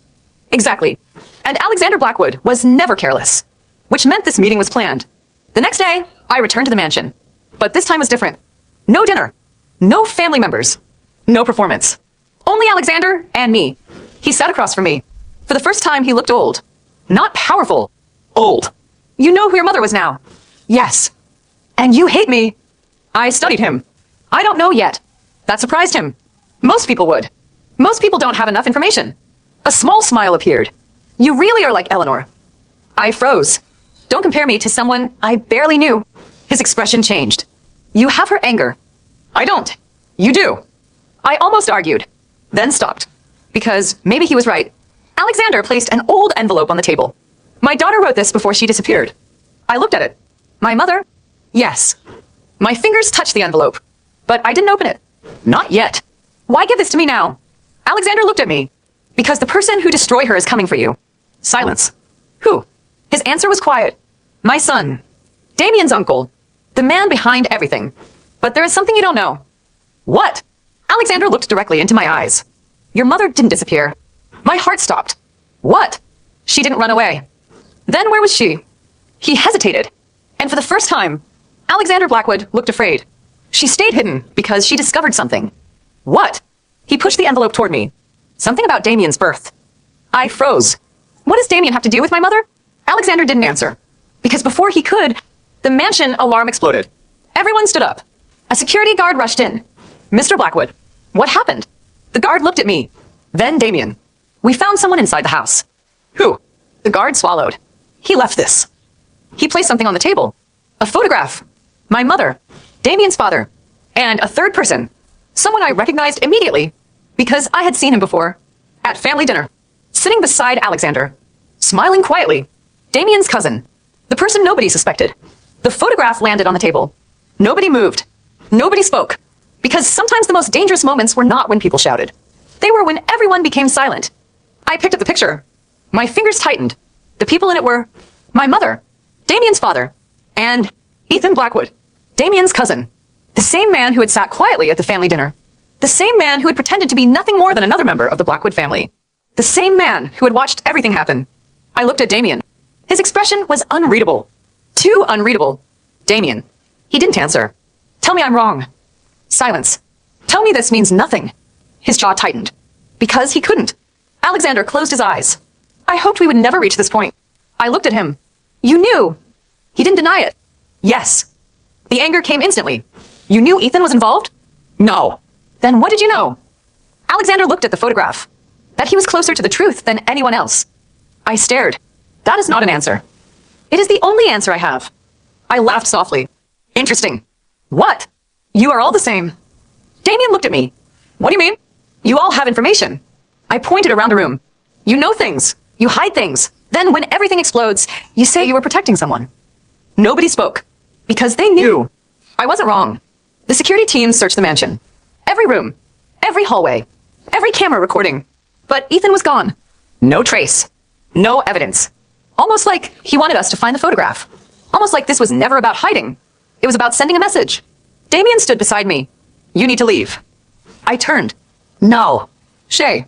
Exactly. And Alexander Blackwood was never careless, which meant this meeting was planned. The next day, I returned to the mansion. But this time was different. No dinner. No family members. No performance. Only Alexander and me. He sat across from me. For the first time, he looked old. Not powerful. Old. You know who your mother was now. Yes. And you hate me. I studied him. I don't know yet. That surprised him. Most people would. Most people don't have enough information. A small smile appeared. You really are like Eleanor. I froze. Don't compare me to someone I barely knew. His expression changed. You have her anger. I don't. You do. I almost argued, then stopped. Because maybe he was right. Alexander placed an old envelope on the table. My daughter wrote this before she disappeared. I looked at it. My mother? Yes. My fingers touched the envelope. But I didn't open it. Not yet. Why give this to me now? Alexander looked at me. Because the person who destroyed her is coming for you. Silence. Who? His answer was quiet. My son. Damian's uncle. The man behind everything. But there is something you don't know. What? Alexander looked directly into my eyes. Your mother didn't disappear. My heart stopped. What? She didn't run away. Then where was she? He hesitated. And for the first time, Alexander Blackwood looked afraid. She stayed hidden because she discovered something. What? He pushed the envelope toward me. Something about Damian's birth. I froze. What does Damian have to do with my mother? Alexander didn't answer. Because before he could, the mansion alarm exploded. Everyone stood up. A security guard rushed in. Mr. Blackwood, what happened? The guard looked at me. Then Damian. We found someone inside the house. Who? The guard swallowed. He left this. He placed something on the table. A photograph. My mother. Damian's father. And a third person. Someone I recognized immediately. Because I had seen him before. At family dinner. Sitting beside Alexander. Smiling quietly. Damian's cousin. The person nobody suspected. The photograph landed on the table. Nobody moved. Nobody spoke. Because sometimes the most dangerous moments were not when people shouted. They were when everyone became silent. I picked up the picture. My fingers tightened. The people in it were my mother, Damian's father, and Ethan Blackwood, Damian's cousin. The same man who had sat quietly at the family dinner. The same man who had pretended to be nothing more than another member of the Blackwood family. The same man who had watched everything happen. I looked at Damian. His expression was unreadable. Too unreadable. Damian. He didn't answer. Tell me I'm wrong. Silence. Tell me this means nothing. His jaw tightened. Because he couldn't. Alexander closed his eyes. I hoped we would never reach this point. I looked at him. You knew. He didn't deny it. Yes. The anger came instantly. You knew Ethan was involved? No. Then what did you know? Alexander looked at the photograph. That he was closer to the truth than anyone else. I stared. That is not an answer. It is the only answer I have. I laughed softly. Interesting. What? You are all the same. Damian looked at me. What do you mean? You all have information. I pointed around the room. You know things. You hide things. Then when everything explodes, you say you were protecting someone. Nobody spoke. Because they knew. I wasn't wrong. The security team searched the mansion. Every room, every hallway, every camera recording. But Ethan was gone. No trace. No evidence. Almost like he wanted us to find the photograph. Almost like this was never about hiding. It was about sending a message. Damien stood beside me. You need to leave. I turned. No. Shay.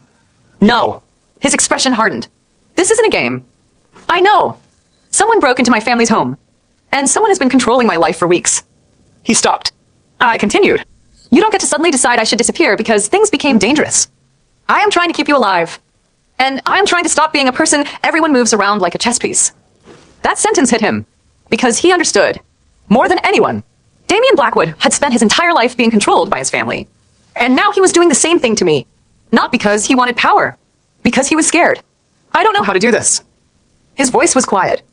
No. His expression hardened. This isn't a game. I know. Someone broke into my family's home. And someone has been controlling my life for weeks. He stopped. I continued. You don't get to suddenly decide I should disappear because things became dangerous. I am trying to keep you alive. And I am trying to stop being a person everyone moves around like a chess piece. That sentence hit him. Because he understood. More than anyone. Damien Blackwood had spent his entire life being controlled by his family. And now he was doing the same thing to me. Not because he wanted power. Because he was scared. I don't know how to do this. His voice was quiet.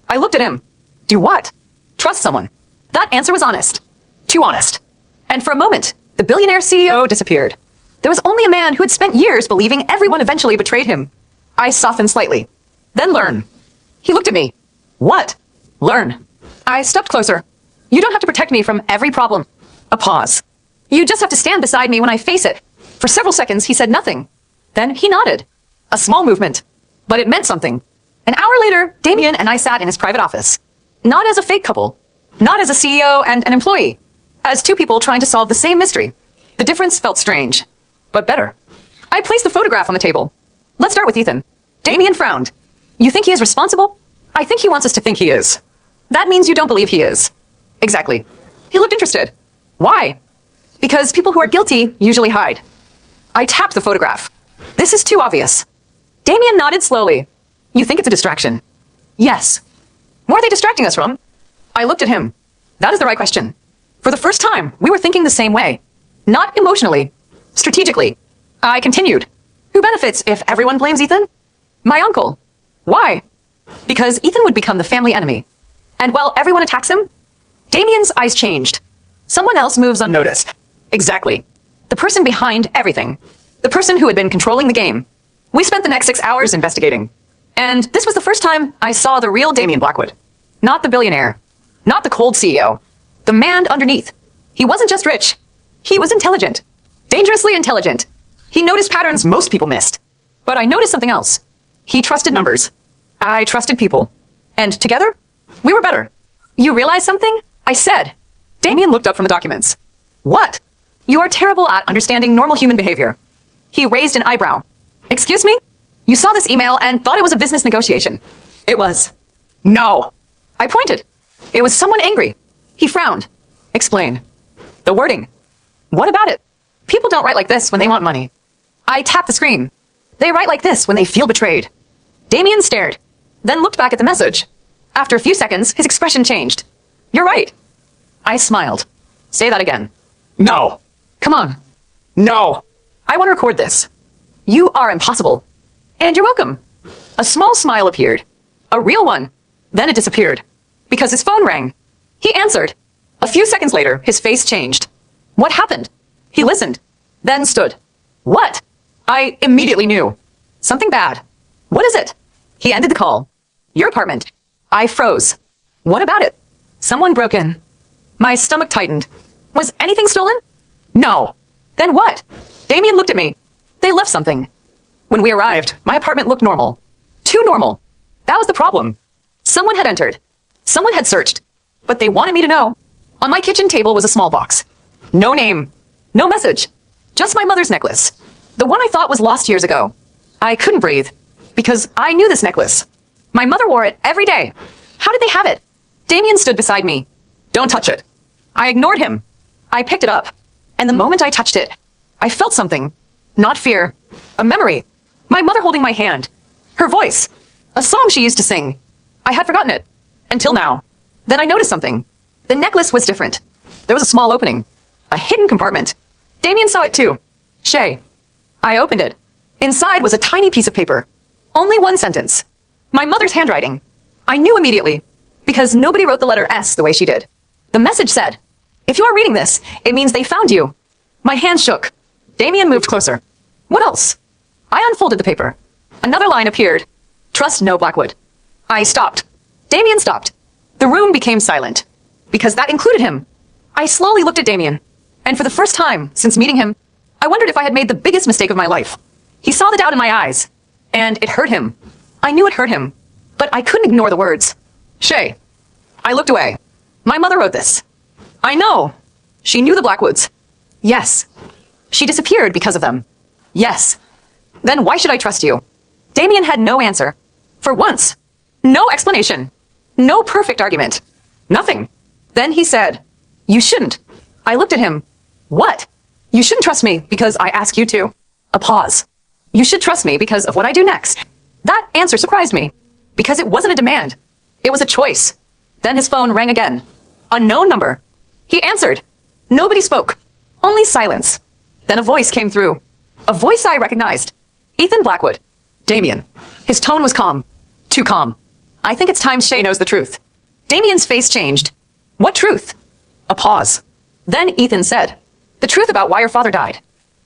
I looked at him. Do what? Trust someone. That answer was honest. Too honest. And for a moment, the billionaire CEO disappeared. There was only a man who had spent years believing everyone eventually betrayed him. I softened slightly. Then learn. He looked at me. What? Learn. I stepped closer. You don't have to protect me from every problem. A pause. You just have to stand beside me when I face it. For several seconds, he said nothing. Then he nodded. A small movement. But it meant something. An hour later, Damien and I sat in his private office. Not as a fake couple. Not as a CEO and an employee. As two people trying to solve the same mystery. The difference felt strange. But better. I placed the photograph on the table. Let's start with Ethan. Damien frowned. You think he is responsible? I think he wants us to think he is. That means you don't believe he is. Exactly. He looked interested. Why? Because people who are guilty usually hide. I tapped the photograph. This is too obvious. Damien nodded slowly. You think it's a distraction? Yes. What are they distracting us from? I looked at him. That is the right question. For the first time, we were thinking the same way. Not emotionally. Strategically. I continued. Who benefits if everyone blames Ethan? My uncle. Why? Because Ethan would become the family enemy. And while everyone attacks him, Damien's eyes changed. Someone else moves unnoticed. Exactly. The person behind everything. The person who had been controlling the game. We spent the next 6 hours investigating. And this was the first time I saw the real Damien Blackwood. Not the billionaire. Not the cold CEO. The man underneath. He wasn't just rich. He was intelligent. Dangerously intelligent. He noticed patterns most people missed. But I noticed something else. He trusted numbers. I trusted people. And together, we were better. You realize something? I said. Damien looked up from the documents. What? You are terrible at understanding normal human behavior. He raised an eyebrow. Excuse me? You saw this email and thought it was a business negotiation. It was. No. I pointed. It was someone angry. He frowned. Explain. The wording. What about it? People don't write like this when they want money. I tapped the screen. They write like this when they feel betrayed. Damien stared, then looked back at the message. After a few seconds, his expression changed. You're right. I smiled. Say that again. No. Come on. No. I want to record this. You are impossible. And you're welcome. A small smile appeared. A real one. Then it disappeared. Because his phone rang. He answered. A few seconds later, his face changed. What happened? He listened. Then stood. What? I immediately knew. Something bad. What is it? He ended the call. Your apartment. I froze. What about it? Someone broke in. My stomach tightened. Was anything stolen? No. Then what? Damien looked at me. They left something. When we arrived, my apartment looked normal. Too normal. That was the problem. Someone had entered. Someone had searched. But they wanted me to know. On my kitchen table was a small box. No name. No message. Just my mother's necklace. The one I thought was lost years ago. I couldn't breathe. Because I knew this necklace. My mother wore it every day. How did they have it? Damien stood beside me. Don't touch it. I ignored him. I picked it up. And the moment I touched it, I felt something. Not fear. A memory. My mother holding my hand. Her voice. A song she used to sing. I had forgotten it. Until now. Then I noticed something. The necklace was different. There was a small opening. A hidden compartment. Damien saw it too. Shay. I opened it. Inside was a tiny piece of paper. Only one sentence. My mother's handwriting. I knew immediately. Because nobody wrote the letter S the way she did. The message said, if you are reading this, it means they found you. My hand shook. Damien moved closer. What else? I unfolded the paper. Another line appeared. Trust no Blackwood. I stopped. Damien stopped. The room became silent. Because that included him. I slowly looked at Damien, and for the first time since meeting him, I wondered if I had made the biggest mistake of my life. He saw the doubt in my eyes, and it hurt him. I knew it hurt him, but I couldn't ignore the words. Shay. I looked away. My mother wrote this. I know. She knew the Blackwoods. Yes. She disappeared because of them. Yes. Then why should I trust you? Damien had no answer. For once. No explanation. No perfect argument. Nothing. Then he said, "You shouldn't." I looked at him. What? You shouldn't trust me because I ask you to. A pause. You should trust me because of what I do next. That answer surprised me, because it wasn't a demand. It was a choice. Then his phone rang again. Unknown number. He answered. Nobody spoke. Only silence. Then a voice came through. A voice I recognized. Ethan Blackwood. Damien. His tone was calm. Too calm. I think it's time Shay knows the truth. Damien's face changed. What truth? A pause. Then Ethan said, "The truth about why your father died."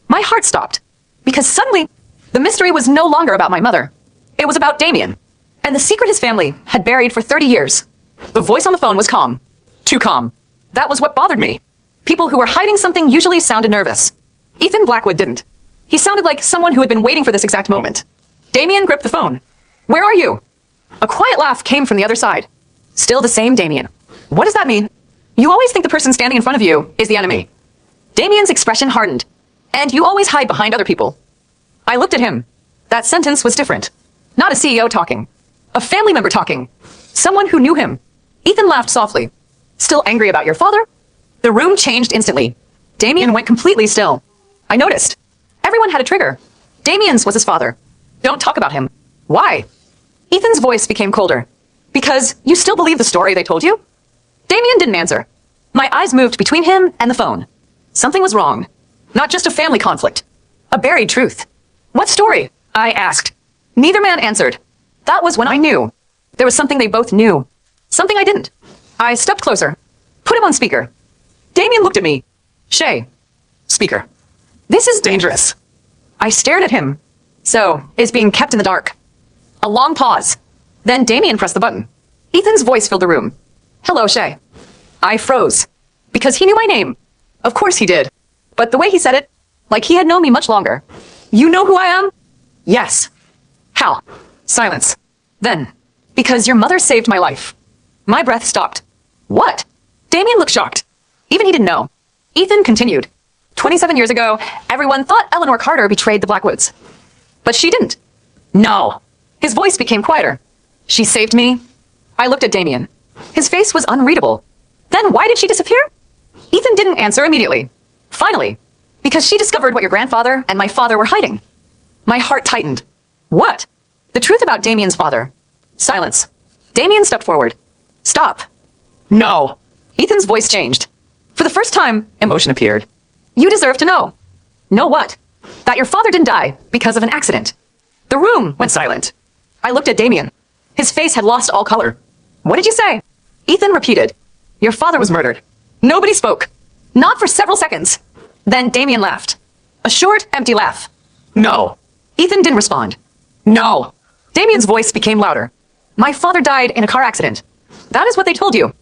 My heart stopped, because suddenly, the mystery was no longer about my mother. It was about Damien, and the secret his family had buried for 30 years. The voice on the phone was calm. Too calm. That was what bothered me. People who were hiding something usually sounded nervous. Ethan Blackwood didn't. He sounded like someone who had been waiting for this exact moment. Damien gripped the phone. "Where are you?" A quiet laugh came from the other side. "Still the same, Damien." "What does that mean?" "You always think the person standing in front of you is the enemy." Damien's expression hardened. "And you always hide behind other people." I looked at him. That sentence was different. Not a CEO talking. A family member talking. Someone who knew him. Ethan laughed softly. "Still angry about your father?" The room changed instantly. Damien went completely still. I noticed. Everyone had a trigger. Damien's was his father. "Don't talk about him." "Why?" Ethan's voice became colder. "Because you still believe the story they told you?" Damien didn't answer. My eyes moved between him and the phone. Something was wrong. Not just a family conflict. A buried truth. "What story?" I asked. Neither man answered. That was when I knew. There was something they both knew. Something I didn't. I stepped closer. Put him on speaker. Damien looked at me. "Shay." Speaker. "This is dangerous." I stared at him. So, is being kept in the dark. A long pause. Then Damien pressed the button. Ethan's voice filled the room. "Hello, Shay." I froze. Because he knew my name. Of course he did. But the way he said it, like he had known me much longer. "You know who I am?" "Yes." "How?" Silence. Then, "Because your mother saved my life." My breath stopped. "What?" Damien looked shocked. Even he didn't know. Ethan continued. 27 years ago, everyone thought Eleanor Carter betrayed the Blackwoods. But she didn't. "No." His voice became quieter. "She saved me." I looked at Damien. His face was unreadable. "Then why did she disappear?" Ethan didn't answer immediately. "Finally. Because she discovered what your grandfather and my father were hiding." My heart tightened. "What?" "The truth about Damien's father." Silence. Damien stepped forward. "Stop." "No." Ethan's voice changed. For the first time, emotion appeared. "You deserve to know." "Know what?" "That your father didn't die because of an accident." The room went silent. I looked at Damien. His face had lost all color. "What did you say?" Ethan repeated. "Your father was murdered." Nobody spoke. Not for several seconds. Then Damien laughed. A short, empty laugh. "No." Ethan didn't respond. "No." Damien's voice became louder. "My father died in a car accident. That is what they told you."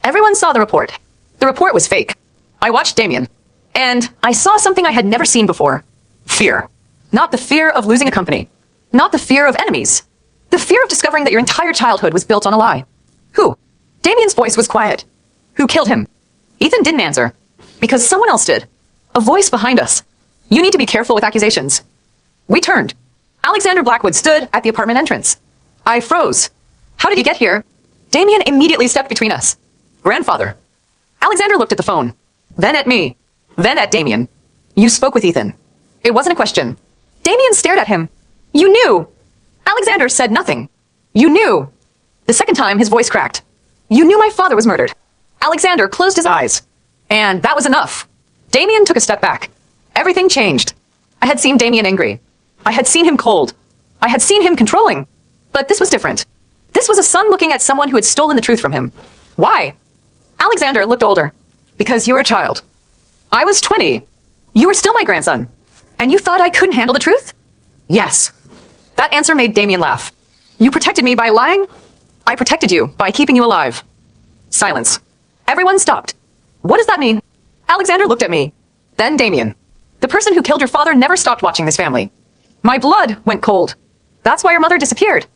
Everyone saw the report. The report was fake. I watched Damien. And I saw something I had never seen before. Fear. Not the fear of losing a company. Not the fear of enemies. The fear of discovering that your entire childhood was built on a lie. Who? Damien's voice was quiet. Who killed him? Ethan didn't answer. Because someone else did. A voice behind us. You need to be careful with accusations. We turned. Alexander Blackwood stood at the apartment entrance. I froze. How did he get here? Damien immediately stepped between us. Grandfather. Alexander looked at the phone. Then at me. Then at Damien. You spoke with Ethan. It wasn't a question. Damien stared at him. You knew. Alexander said nothing. You knew. The second time, his voice cracked. You knew my father was murdered. Alexander closed his eyes. And that was enough. Damien took a step back. Everything changed. I had seen Damien angry. I had seen him cold. I had seen him controlling. But this was different. This was a son looking at someone who had stolen the truth from him. Why? Alexander looked older. Because you were a child. I was 20. You were still my grandson. And you thought I couldn't handle the truth? Yes. That answer made Damien laugh. You protected me by lying? I protected you by keeping you alive. Silence. Everyone stopped. What does that mean? Alexander looked at me. Then Damien. The person who killed your father never stopped watching this family. My blood went cold. That's why your mother disappeared.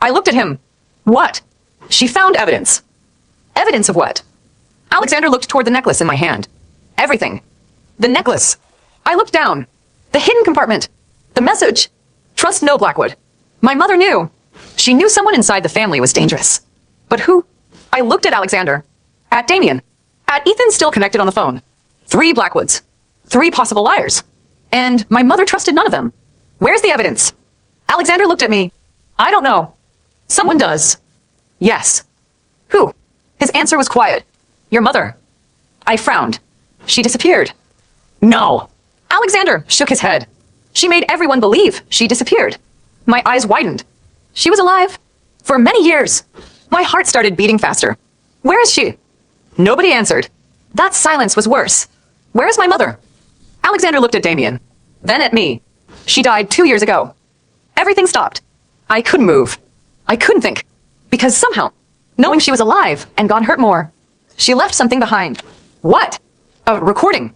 I looked at him. What? She found evidence. Evidence of what? Alexander looked toward the necklace in my hand. Everything. The necklace. I looked down. The hidden compartment. The message. Trust no Blackwood. My mother knew. She knew someone inside the family was dangerous. But who? I looked at Alexander. At Damien. At Ethan still connected on the phone. 3 Blackwoods. 3 possible liars. And my mother trusted none of them. Where's the evidence? Alexander looked at me. I don't know. Someone does. Yes. Who? His answer was quiet. Your mother. I frowned. She disappeared. No. Alexander shook his head. She made everyone believe she disappeared. My eyes widened. She was alive. For many years. My heart started beating faster. Where is she? Nobody answered. That silence was worse. Where is my mother? Alexander looked at Damien. Then at me. She died 2 years ago. Everything stopped. I couldn't move. I couldn't think. Because somehow, knowing she was alive and gone hurt more, she left something behind. What? A recording.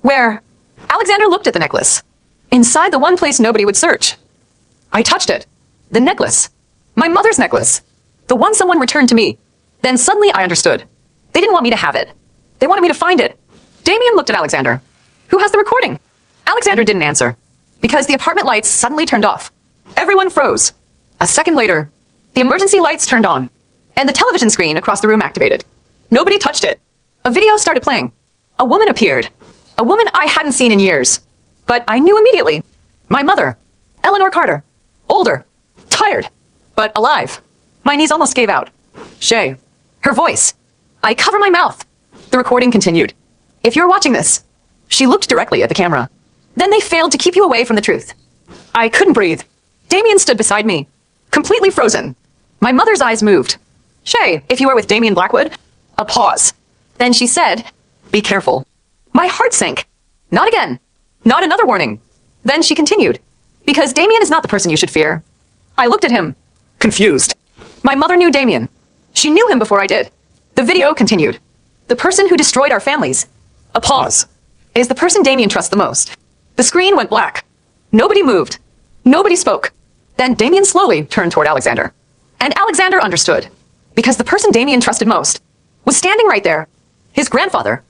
Where? Alexander looked at the necklace. Inside the one place nobody would search. I touched it. The necklace. My mother's necklace. The one someone returned to me. Then suddenly I understood. They didn't want me to have it. They wanted me to find it. Damien looked at Alexander. Who has the recording? Alexander didn't answer. Because the apartment lights suddenly turned off. Everyone froze. A second later, the emergency lights turned on. And the television screen across the room activated. Nobody touched it. A video started playing. A woman appeared. A woman I hadn't seen in years. But I knew immediately. My mother. Eleanor Carter. Older. Tired. But alive. My knees almost gave out. Shay. Her voice. I cover my mouth. The recording continued. If you're watching this. She looked directly at the camera. Then they failed to keep you away from the truth. I couldn't breathe. Damien stood beside me. Completely frozen. My mother's eyes moved. Shay, if you are with Damien Blackwood. A pause. Then she said, be careful. My heart sank. Not again. Not another warning. Then she continued. Because Damien is not the person you should fear. I looked at him. Confused. My mother knew Damien. She knew him before I did. The video continued. The person who destroyed our families. A pause. Is the person Damien trusts the most. The screen went black. Nobody moved. Nobody spoke. Then Damien slowly turned toward Alexander. And Alexander understood. Because the person Damien trusted most was standing right there. His grandfather.